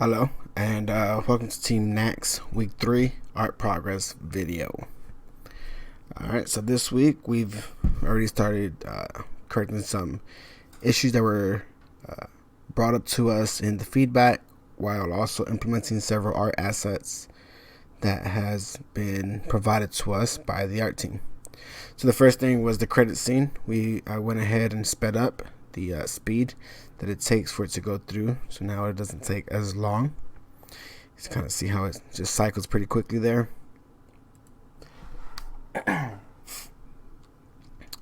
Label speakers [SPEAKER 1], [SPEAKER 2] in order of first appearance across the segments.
[SPEAKER 1] Hello, and welcome to Team Knack's Week 3 Art Progress video. Alright, so this week we've already started correcting some issues that were brought up to us in the feedback, while also implementing several art assets that has been provided to us by the art team. So the first thing was the credit scene. We went ahead and sped up the speed that it takes for it to go through, so now it doesn't take as long. Just kind of see how it just cycles pretty quickly there.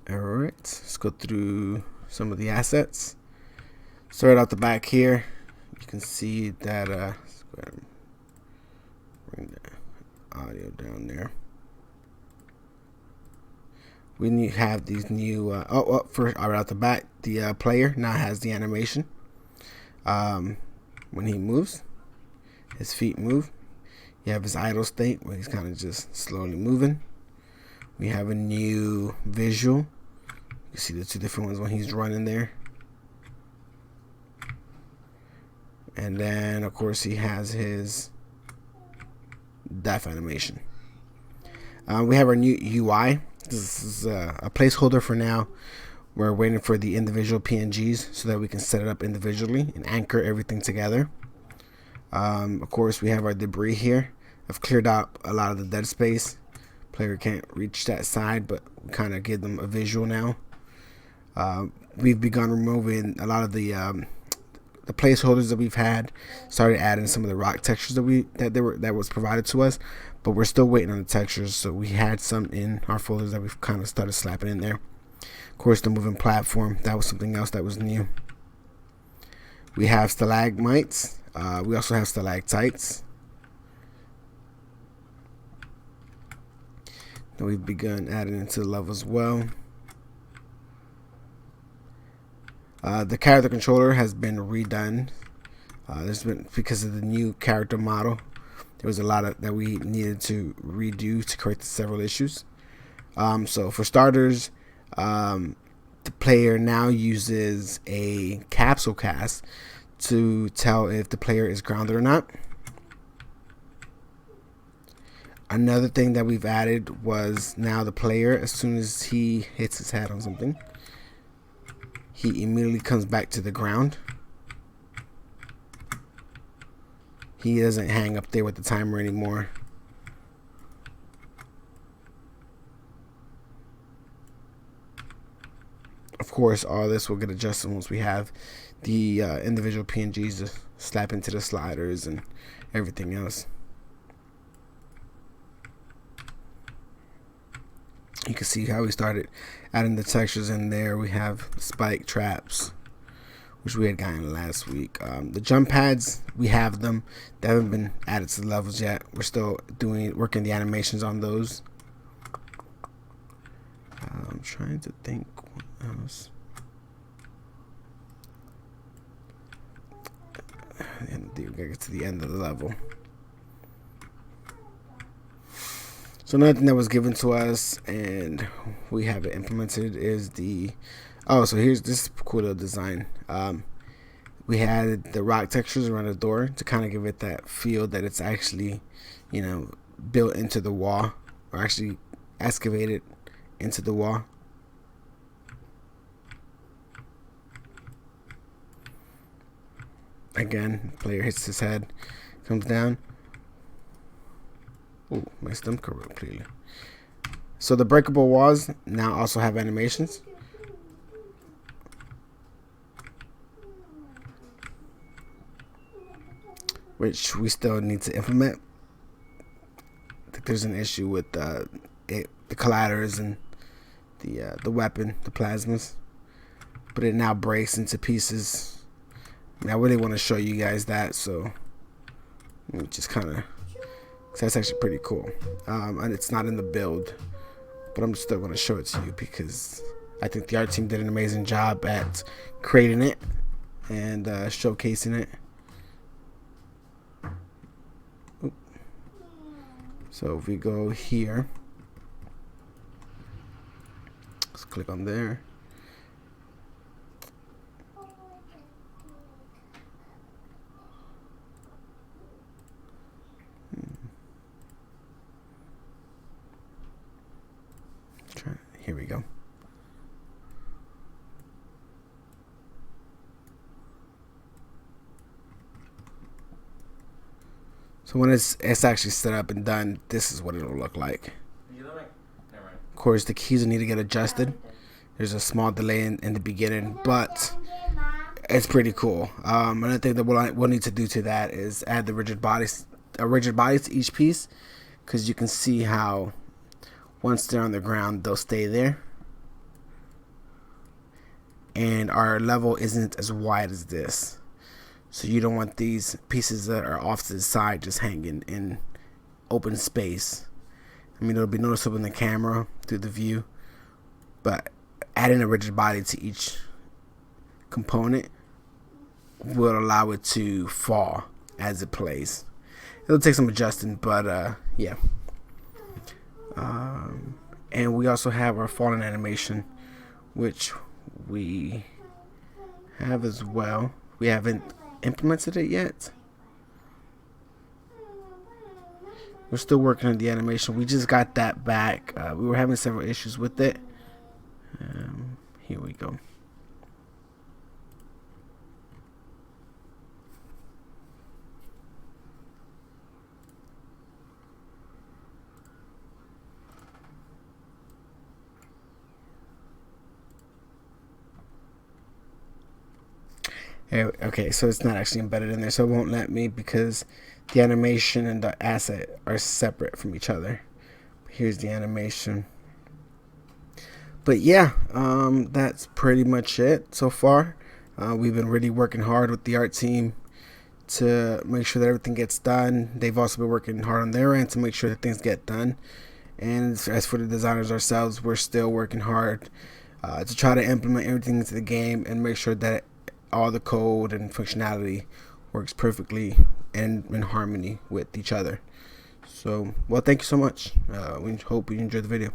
[SPEAKER 1] Alright, let's go through some of the assets. Start out the back here. You can see that let's go ahead and bring the audio down there. We have these new first right out the back, the player now has the animation. When he moves, his feet move. You have his idle state where he's kind of just slowly moving. We have a new visual. You see the two different ones when he's running there. And then of course he has his death animation. We have our new UI. This is a placeholder for now. We're waiting for the individual PNGs so that we can set it up individually and anchor everything together. Of course, we have our debris here. I've cleared out a lot of the dead space. Player can't reach that side, but we kind of give them a visual now. We've begun removing a lot of the placeholders that we've had. Started adding some of the rock textures that was provided to us, but we're still waiting on the textures. So we had some in our folders that we've kind of started slapping in there. Of course, the moving platform, that was something else that was new. We have stalagmites. We also have stalactites. Then we've begun adding into the level as well. The character controller has been redone. There's been, because of the new character model, there was a lot that we needed to redo to correct several issues. So for starters, the player now uses a capsule cast to tell if the player is grounded or not. Another thing that we've added was now the player, as soon as he hits his head on something, he immediately comes back to the ground. He doesn't hang up there with the timer anymore. Of course, all this will get adjusted once we have the individual PNGs to slap into the sliders and everything else. You can see how we started adding the textures in there. We have spike traps, which we had gotten last week. The jump pads, we have them. They haven't been added to the levels yet. We're still working the animations on those. I'm trying to think what else. And we gotta get to the end of the level. So another thing that was given to us and we have it implemented is the so here's this cool little design. We had the rock textures around the door to kind of give it that feel that it's actually, you know, built into the wall, or actually excavated into the wall. Again, player hits his head, comes down. Oh, messed them completely. So the breakable walls now also have animations. Which we still need to implement. I think there's an issue with the colliders and the weapon, the plasmas. But it now breaks into pieces. I really want to show you guys that, so let me just kind of, that's actually pretty cool. And it's not in the build, but I'm still going to show it to you because I think the art team did an amazing job at creating it and showcasing it. Oop. So if we go here, let's click on there. go. So when it's actually set up and done, this is what it'll look like. Of course, the keys will need to get adjusted. There's a small delay in the beginning, but it's pretty cool. Another thing that we'll need to do to that is add the rigid bodies to each piece, because you can see how once they're on the ground, they'll stay there. And our level isn't as wide as this. So you don't want these pieces that are off to the side just hanging in open space. I mean, it'll be noticeable in the camera through the view, but adding a rigid body to each component will allow it to fall as it plays. It'll take some adjusting, but yeah. And we also have our falling animation, which we have as well. We haven't implemented it yet. We're still working on the animation. We just got that back. We were having several issues with it. Here we go. Okay, so it's not actually embedded in there, so it won't let me because the animation and the asset are separate from each other. Here's the animation. But yeah, that's pretty much it so far. We've been really working hard with the art team to make sure that everything gets done. They've also been working hard on their end to make sure that things get done. And as for the designers ourselves, we're still working hard to try to implement everything into the game and make sure that all the code and functionality works perfectly and in harmony with each other. So, well, thank you so much. We hope you enjoyed the video.